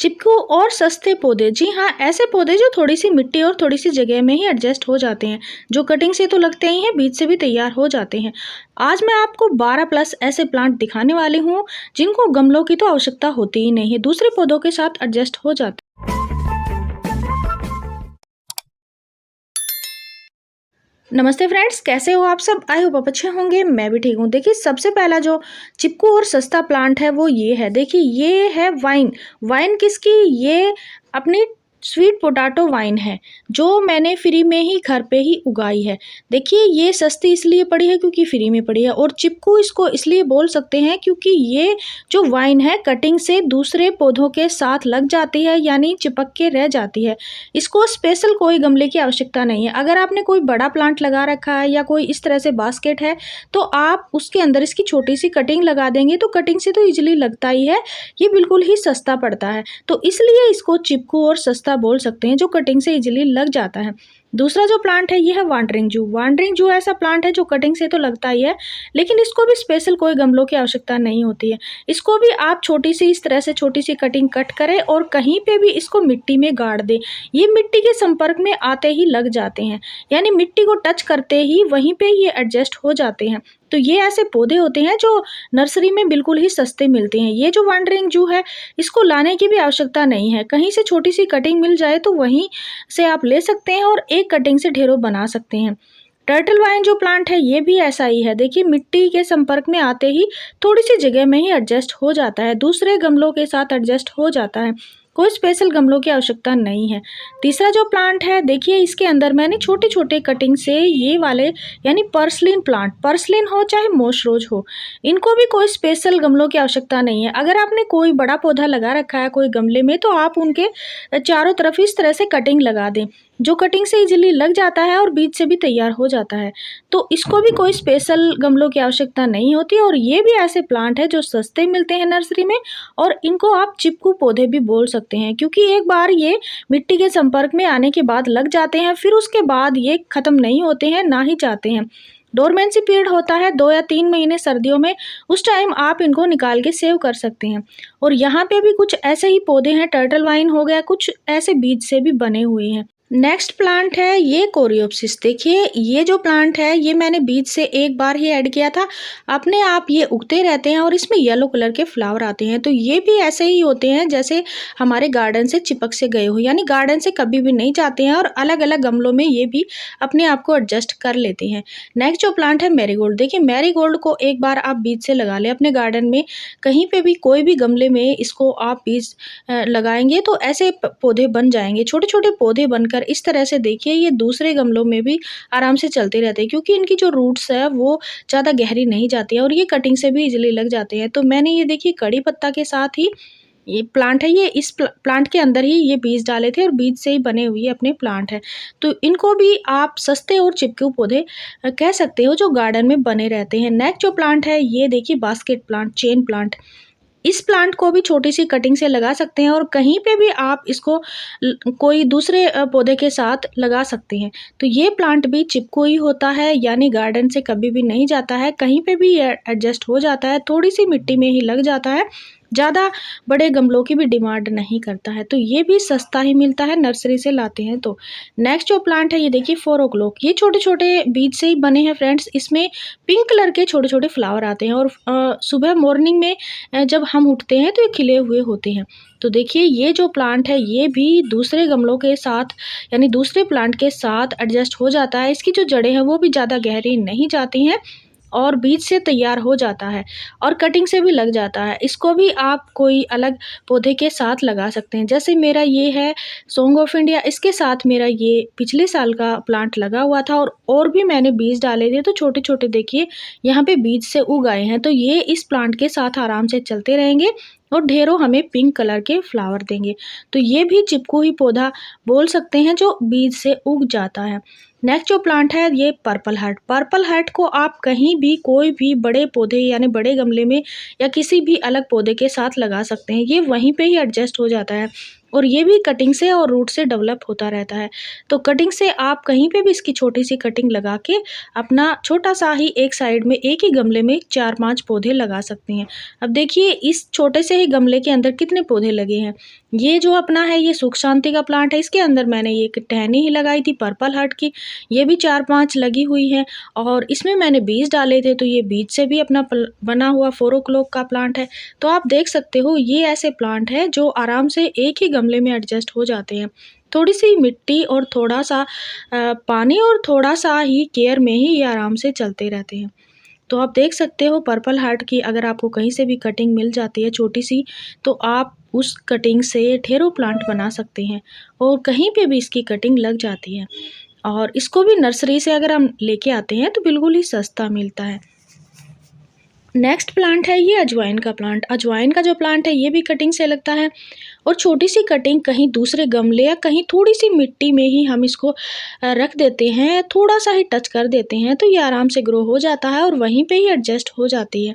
चिपकू और सस्ते पौधे, जी हाँ, ऐसे पौधे जो थोड़ी सी मिट्टी और थोड़ी सी जगह में ही एडजस्ट हो जाते हैं, जो कटिंग से तो लगते ही हैं, बीज से भी तैयार हो जाते हैं। आज मैं आपको 12 प्लस ऐसे प्लांट दिखाने वाली हूँ जिनको गमलों की तो आवश्यकता होती ही नहीं है, दूसरे पौधों के साथ एडजस्ट हो जाते हैं। नमस्ते फ्रेंड्स, कैसे हो आप सब? आई होप आप अच्छे होंगे। मैं भी ठीक हूँ। देखिए, सबसे पहला जो चिपकू और सस्ता प्लांट है वो ये है। देखिए, ये है वाइन। वाइन किसकी? ये अपनी स्वीट पोटैटो वाइन है, जो मैंने फ्री में ही घर पे ही उगाई है। देखिए, ये सस्ती इसलिए पड़ी है क्योंकि फ्री में पड़ी है, और चिपकू इसको इसलिए बोल सकते हैं क्योंकि ये जो वाइन है कटिंग से दूसरे पौधों के साथ लग जाती है, यानी चिपक के रह जाती है। इसको स्पेशल कोई गमले की आवश्यकता नहीं है। अगर आपने कोई बड़ा प्लांट लगा रखा है या कोई इस तरह से बास्केट है, तो आप उसके अंदर इसकी छोटी सी कटिंग लगा देंगे तो कटिंग से तो इजीली लगता ही है, ये बिल्कुल ही सस्ता पड़ता है। तो इसलिए इसको चिपकू और सस्ता बोल सकते हैं, जो कटिंग से इजीली लग जाता है। दूसरा जो प्लांट है ये है वांडरिंग जू। वांडरिंग जू ऐसा प्लांट है जो कटिंग से तो लगता ही है, लेकिन इसको भी स्पेशल कोई गमलों की आवश्यकता नहीं होती है। इसको भी आप छोटी सी इस तरह से छोटी सी कटिंग कट करें और कहीं पे भी इसको मिट्टी में गाड़ दें। ये मिट्टी के संपर्क में आते ही लग जाते हैं, यानी मिट्टी को टच करते ही वहीं पे ये एडजस्ट हो जाते हैं। तो ये ऐसे पौधे होते हैं जो नर्सरी में बिल्कुल ही सस्ते मिलते हैं। ये जो वांडरिंग जू है, इसको लाने की भी आवश्यकता नहीं है। कहीं से छोटी सी कटिंग मिल जाए तो वहीं से आप ले सकते हैं और एक कटिंग से ढेरों बना सकते हैं। टर्टल वाइन जो प्लांट है ये भी ऐसा ही है। देखिए, मिट्टी के संपर्क में आते ही थोड़ी सी जगह में ही एडजस्ट हो जाता है, दूसरे गमलों के साथ एडजस्ट हो जाता है, कोई स्पेशल गमलों की आवश्यकता नहीं है। तीसरा जो प्लांट है, देखिए इसके अंदर मैंने छोटे छोटे कटिंग से ये वाले यानी पर्सलिन प्लांट, पर्सलिन हो चाहे मोश रोज हो, इनको भी कोई स्पेशल गमलों की आवश्यकता नहीं है। अगर आपने कोई बड़ा पौधा लगा रखा है कोई गमले में, तो आप उनके चारों तरफ इस तरह से कटिंग लगा दें, जो कटिंग से इजीली लग जाता है और बीज से भी तैयार हो जाता है। तो इसको भी कोई स्पेशल गमलों की आवश्यकता नहीं होती, और ये भी ऐसे प्लांट है जो सस्ते मिलते हैं नर्सरी में, और इनको आप चिपकू पौधे भी बोल सकते हैं, क्योंकि एक बार ये मिट्टी के संपर्क में आने के बाद लग जाते हैं, फिर उसके बाद ये खत्म नहीं होते हैं, ना ही जाते हैं। डोरमेंसी पीरियड होता है 2 या 3 महीने सर्दियों में, उस टाइम आप इनको निकाल के सेव कर सकते हैं। और यहाँ पे भी कुछ ऐसे ही पौधे हैं, टर्टल वाइन हो गया, कुछ ऐसे बीज से भी बने हुए हैं। नेक्स्ट प्लांट है ये कोरियोप्सिस। देखिए, ये जो प्लांट है ये मैंने बीज से एक बार ही ऐड किया था, अपने आप ये उगते रहते हैं और इसमें येलो कलर के फ्लावर आते हैं। तो ये भी ऐसे ही होते हैं जैसे हमारे गार्डन से चिपक से गए हो, यानी गार्डन से कभी भी नहीं जाते हैं, और अलग अलग गमलों में ये भी अपने आप को एडजस्ट कर लेते हैं। नेक्स्ट जो प्लांट है मैरीगोल्ड। देखिए, मैरीगोल्ड को एक बार आप बीज से लगा लें अपने गार्डन में, कहीं पे भी कोई भी गमले में इसको आप बीज लगाएंगे तो ऐसे पौधे बन जाएंगे, छोटे छोटे पौधे बनकर इस तरह से। देखिए, ये दूसरे गमलों में भी आराम से चलते रहते हैं, क्योंकि इनकी जो रूट्स है वो ज़्यादा गहरी नहीं जाती है, और ये कटिंग से भी इजीली लग जाते हैं। तो मैंने ये देखिए कड़ी पत्ता के साथ ही ये प्लांट है, ये इस प्लांट के अंदर ही ये बीज डाले थे और बीज से ही बने हुए अपने प्लांट है। तो इनको भी आप सस्ते और चिपकू पौधे कह सकते हो, जो गार्डन में बने रहते हैं। नेक्स्ट जो प्लांट है ये देखिए बास्केट प्लांट, चेन प्लांट। इस प्लांट को भी छोटी सी कटिंग से लगा सकते हैं, और कहीं पे भी आप इसको कोई दूसरे पौधे के साथ लगा सकते हैं। तो ये प्लांट भी चिपकू ही होता है, यानी गार्डन से कभी भी नहीं जाता है, कहीं पे भी एडजस्ट हो जाता है, थोड़ी सी मिट्टी में ही लग जाता है, ज़्यादा बड़े गमलों की भी डिमांड नहीं करता है। तो ये भी सस्ता ही मिलता है, नर्सरी से लाते हैं तो। नेक्स्ट जो प्लांट है ये देखिए 4 o'clock। ये छोटे छोटे बीज से ही बने हैं फ्रेंड्स। इसमें पिंक कलर के छोटे छोटे फ्लावर आते हैं, और सुबह मॉर्निंग में जब हम उठते हैं तो ये खिले हुए होते हैं। तो देखिए, ये जो प्लांट है ये भी दूसरे गमलों के साथ यानी दूसरे प्लांट के साथ एडजस्ट हो जाता है। इसकी जो जड़ें हैं वो भी ज़्यादा गहरी नहीं जाती हैं, और बीज से तैयार हो जाता है, और कटिंग से भी लग जाता है। इसको भी आप कोई अलग पौधे के साथ लगा सकते हैं, जैसे मेरा ये है सॉन्ग ऑफ इंडिया, इसके साथ मेरा ये पिछले साल का प्लांट लगा हुआ था, और भी मैंने बीज डाले थे, तो छोटे छोटे देखिए यहाँ पे बीज से उग आए हैं। तो ये इस प्लांट के साथ आराम से चलते रहेंगे, और ढेरों हमें पिंक कलर के फ्लावर देंगे। तो ये भी चिपकू ही पौधा बोल सकते हैं, जो बीज से उग जाता है। नेक्स्ट जो प्लांट है ये पर्पल हार्ट। पर्पल हार्ट को आप कहीं भी कोई भी बड़े पौधे यानी बड़े गमले में या किसी भी अलग पौधे के साथ लगा सकते हैं, ये वहीं पे ही एडजस्ट हो जाता है। और ये भी कटिंग से और रूट से डेवलप होता रहता है। तो कटिंग से आप कहीं पे भी इसकी छोटी सी कटिंग लगा के अपना छोटा सा ही एक साइड में एक ही गमले में 4-5 पौधे लगा सकती हैं। अब देखिए इस छोटे से ही गमले के अंदर कितने पौधे लगे हैं। ये जो अपना है ये सुख शांति का प्लांट है, इसके अंदर मैंने ये एक टहनी ही लगाई थी पर्पल हार्ट की, ये भी 4-5 लगी हुई है और इसमें मैंने बीज डाले थे, तो ये बीज से भी अपना बना हुआ 4 o'clock का प्लांट है। तो आप देख सकते हो ये ऐसे प्लांट है जो आराम से एक ही गमले में एडजस्ट हो जाते हैं। थोड़ी सी मिट्टी और थोड़ा सा पानी और थोड़ा सा ही केयर में ही ये आराम से चलते रहते हैं। तो आप देख सकते हो पर्पल हार्ट की अगर आपको कहीं से भी कटिंग मिल जाती है छोटी सी, तो आप उस कटिंग से ढेरों प्लांट बना सकते हैं और कहीं पे भी इसकी कटिंग लग जाती है। और इसको भी नर्सरी से अगर हम लेके आते हैं तो बिल्कुल ही सस्ता मिलता है। नेक्स्ट प्लांट है ये अजवाइन का प्लांट। अजवाइन का जो प्लांट है ये भी कटिंग से लगता है और छोटी सी कटिंग कहीं दूसरे गमले या कहीं थोड़ी सी मिट्टी में ही हम इसको रख देते हैं, थोड़ा सा ही टच कर देते हैं तो ये आराम से ग्रो हो जाता है और वहीं पे ही एडजस्ट हो जाती है।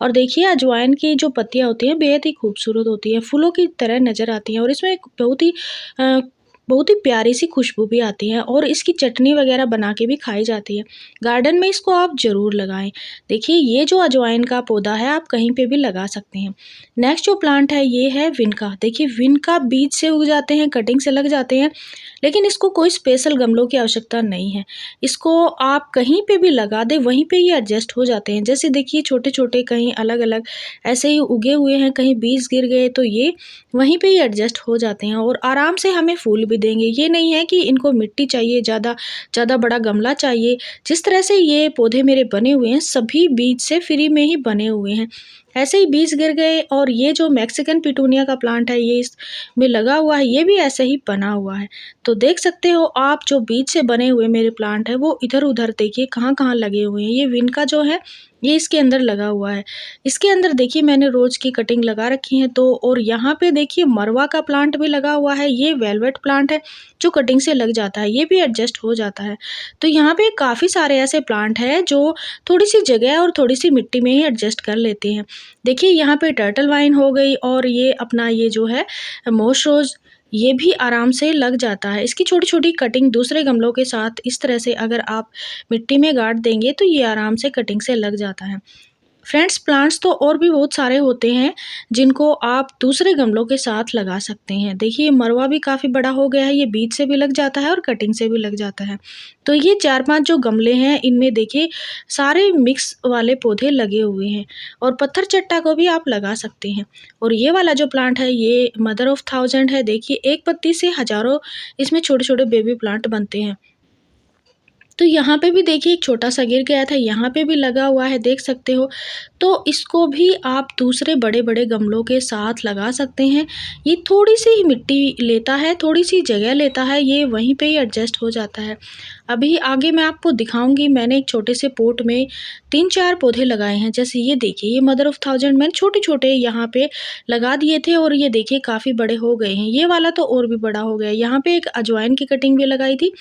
और देखिए अजवाइन की जो पत्तियाँ होती हैं बेहद ही खूबसूरत होती है, फूलों की तरह नज़र आती हैं और इसमें एक बहुत ही प्यारी सी खुशबू भी आती है और इसकी चटनी वगैरह बना के भी खाई जाती है। गार्डन में इसको आप ज़रूर लगाएं। देखिए ये जो अजवाइन का पौधा है आप कहीं पे भी लगा सकते हैं। नेक्स्ट जो प्लांट है ये है विनका। देखिए विनका बीज से उग जाते हैं, कटिंग से लग जाते हैं, लेकिन इसको कोई स्पेशल गमलों की आवश्यकता नहीं है। इसको आप कहीं पे भी लगा दें वहीं पे ये एडजस्ट हो जाते हैं। जैसे देखिए छोटे छोटे कहीं अलग अलग ऐसे ही उगे हुए हैं, कहीं बीज गिर गए तो ये वहीं पे ही एडजस्ट हो जाते हैं और आराम से हमें फूल भी देंगे। ये नहीं है कि इनको मिट्टी चाहिए, ज़्यादा बड़ा गमला चाहिए। जिस तरह से ये पौधे मेरे बने हुए हैं सभी बीज से फ्री में ही बने हुए हैं। ऐसे ही बीज गिर गए और ये जो मैक्सिकन पिटूनिया का प्लांट है ये इसमें लगा हुआ है, ये भी ऐसे ही बना हुआ है। तो देख सकते हो आप जो बीज से बने हुए मेरे प्लांट है वो इधर उधर देखिए कहाँ कहाँ लगे हुए हैं। ये विनका जो है ये इसके अंदर लगा हुआ है। इसके अंदर देखिए मैंने रोज की कटिंग लगा रखी है तो, और यहाँ पे देखिए मरवा का प्लांट भी लगा हुआ है। ये वेलवेट प्लांट है जो कटिंग से लग जाता है, ये भी एडजस्ट हो जाता है। तो यहाँ पे काफ़ी सारे ऐसे प्लांट हैं जो थोड़ी सी जगह और थोड़ी सी मिट्टी में ही एडजस्ट कर लेते हैं। देखिए यहाँ पे टर्टल वाइन हो गई और ये अपना ये जो है मोश रोज, ये भी आराम से लग जाता है। इसकी छोटी छोटी कटिंग दूसरे गमलों के साथ इस तरह से अगर आप मिट्टी में गाड़ देंगे तो ये आराम से कटिंग से लग जाता है। फ्रेंड्स प्लांट्स तो और भी बहुत सारे होते हैं जिनको आप दूसरे गमलों के साथ लगा सकते हैं। देखिए मरवा भी काफ़ी बड़ा हो गया है, ये बीज से भी लग जाता है और कटिंग से भी लग जाता है। तो ये 4-5 जो गमले हैं इनमें देखिए सारे मिक्स वाले पौधे लगे हुए हैं और पत्थर चट्टा को भी आप लगा सकते हैं। और ये वाला जो प्लांट है ये मदर ऑफ थाउजेंड है। देखिए एक पत्ती से हज़ारों इसमें छोटे छोटे बेबी प्लांट बनते हैं। तो यहाँ पे भी देखिए एक छोटा सा गिर गया था, यहाँ पे भी लगा हुआ है देख सकते हो। तो इसको भी आप दूसरे बड़े बड़े गमलों के साथ लगा सकते हैं। ये थोड़ी सी ही मिट्टी लेता है, थोड़ी सी जगह लेता है, ये वहीं पे ही एडजस्ट हो जाता है। अभी आगे मैं आपको दिखाऊंगी, मैंने एक छोटे से पोट में 3-4 पौधे लगाए हैं। जैसे ये देखिए ये मदर ऑफ थाउजेंड मैंने छोटे छोटे यहाँ पे लगा दिए थे और ये देखिए काफ़ी बड़े हो गए हैं। ये वाला तो और भी बड़ा हो गया। यहाँ पे एक अजवाइन की कटिंग भी लगाई थी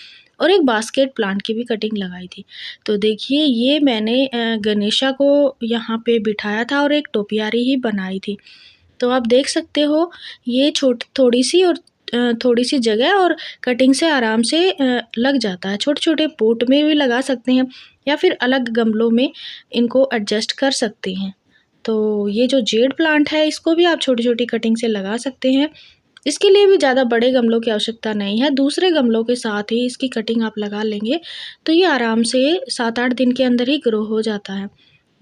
और एक बास्केट प्लांट की भी कटिंग लगाई थी। तो देखिए ये मैंने गणेशा को यहाँ पे बिठाया था और एक टोपियारी ही बनाई थी। तो आप देख सकते हो ये थोड़ी सी और थोड़ी सी जगह और कटिंग से आराम से लग जाता है। छोटे छोटे पॉट में भी लगा सकते हैं या फिर अलग गमलों में इनको एडजस्ट कर सकते हैं। तो ये जो जेड प्लांट है इसको भी आप छोटी छोटी कटिंग से लगा सकते हैं। इसके लिए भी ज़्यादा बड़े गमलों की आवश्यकता नहीं है, दूसरे गमलों के साथ ही इसकी कटिंग आप लगा लेंगे तो ये आराम से 7-8 दिन के अंदर ही ग्रो हो जाता है।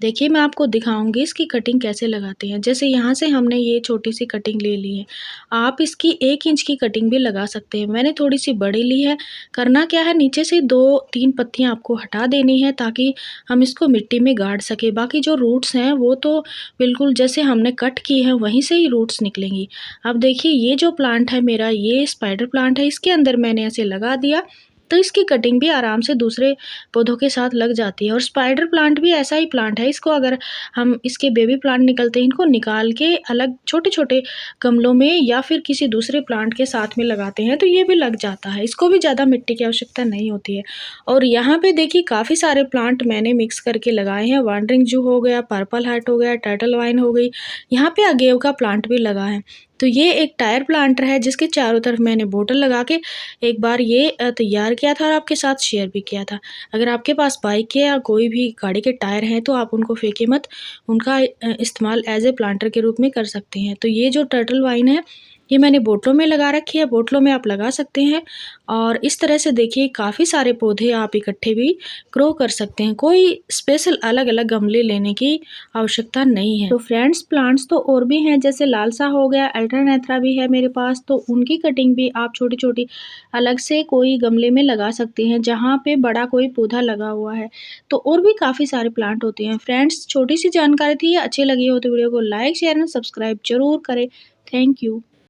देखिए मैं आपको दिखाऊंगी इसकी कटिंग कैसे लगाते हैं। जैसे यहाँ से हमने ये छोटी सी कटिंग ले ली है, आप इसकी 1 इंच की कटिंग भी लगा सकते हैं। मैंने थोड़ी सी बड़ी ली है। करना क्या है, नीचे से 2-3 पत्तियाँ आपको हटा देनी है ताकि हम इसको मिट्टी में गाड़ सके। बाकी जो रूट्स हैं वो तो बिल्कुल जैसे हमने कट की है वहीं से ही रूट्स निकलेंगी। अब देखिए ये जो प्लांट है मेरा ये स्पाइडर प्लांट है, इसके अंदर मैंने ऐसे लगा दिया तो इसकी कटिंग भी आराम से दूसरे पौधों के साथ लग जाती है। और स्पाइडर प्लांट भी ऐसा ही प्लांट है, इसको अगर हम इसके बेबी प्लांट निकलते हैं इनको निकाल के अलग छोटे छोटे गमलों में या फिर किसी दूसरे प्लांट के साथ में लगाते हैं तो ये भी लग जाता है। इसको भी ज़्यादा मिट्टी की आवश्यकता नहीं होती है। और यहाँ पे देखिए काफ़ी सारे प्लांट मैंने मिक्स करके लगाए हैं। वांडरिंग जू हो गया, पर्पल हार्ट हो गया, टर्टल वाइन हो गई, यहाँ पे अगेव का प्लांट भी लगा है। तो ये एक टायर प्लांटर है जिसके चारों तरफ मैंने बोतल लगा के एक बार ये तैयार किया था और आपके साथ शेयर भी किया था। अगर आपके पास बाइक है या कोई भी गाड़ी के टायर हैं तो आप उनको फेंके मत, उनका इस्तेमाल एज ए प्लांटर के रूप में कर सकते हैं। तो ये जो टर्टल वाइन है ये मैंने बोतलों में लगा रखी है, बोतलों में आप लगा सकते हैं और इस तरह से देखिए काफ़ी सारे पौधे आप इकट्ठे भी ग्रो कर सकते हैं। कोई स्पेशल अलग अलग गमले लेने की आवश्यकता नहीं है। तो फ्रेंड्स प्लांट्स तो और भी हैं, जैसे लालसा हो गया, अल्टरनेथ्रा भी है मेरे पास, तो उनकी कटिंग भी आप छोटी छोटी अलग से कोई गमले में लगा सकते हैं जहाँ पे बड़ा कोई पौधा लगा हुआ है। तो और भी काफ़ी सारे प्लांट होते हैं। फ्रेंड्स छोटी सी जानकारी थी, अच्छी लगी हो तो वीडियो को लाइक शेयर एंड सब्सक्राइब जरूर करें। Thank you.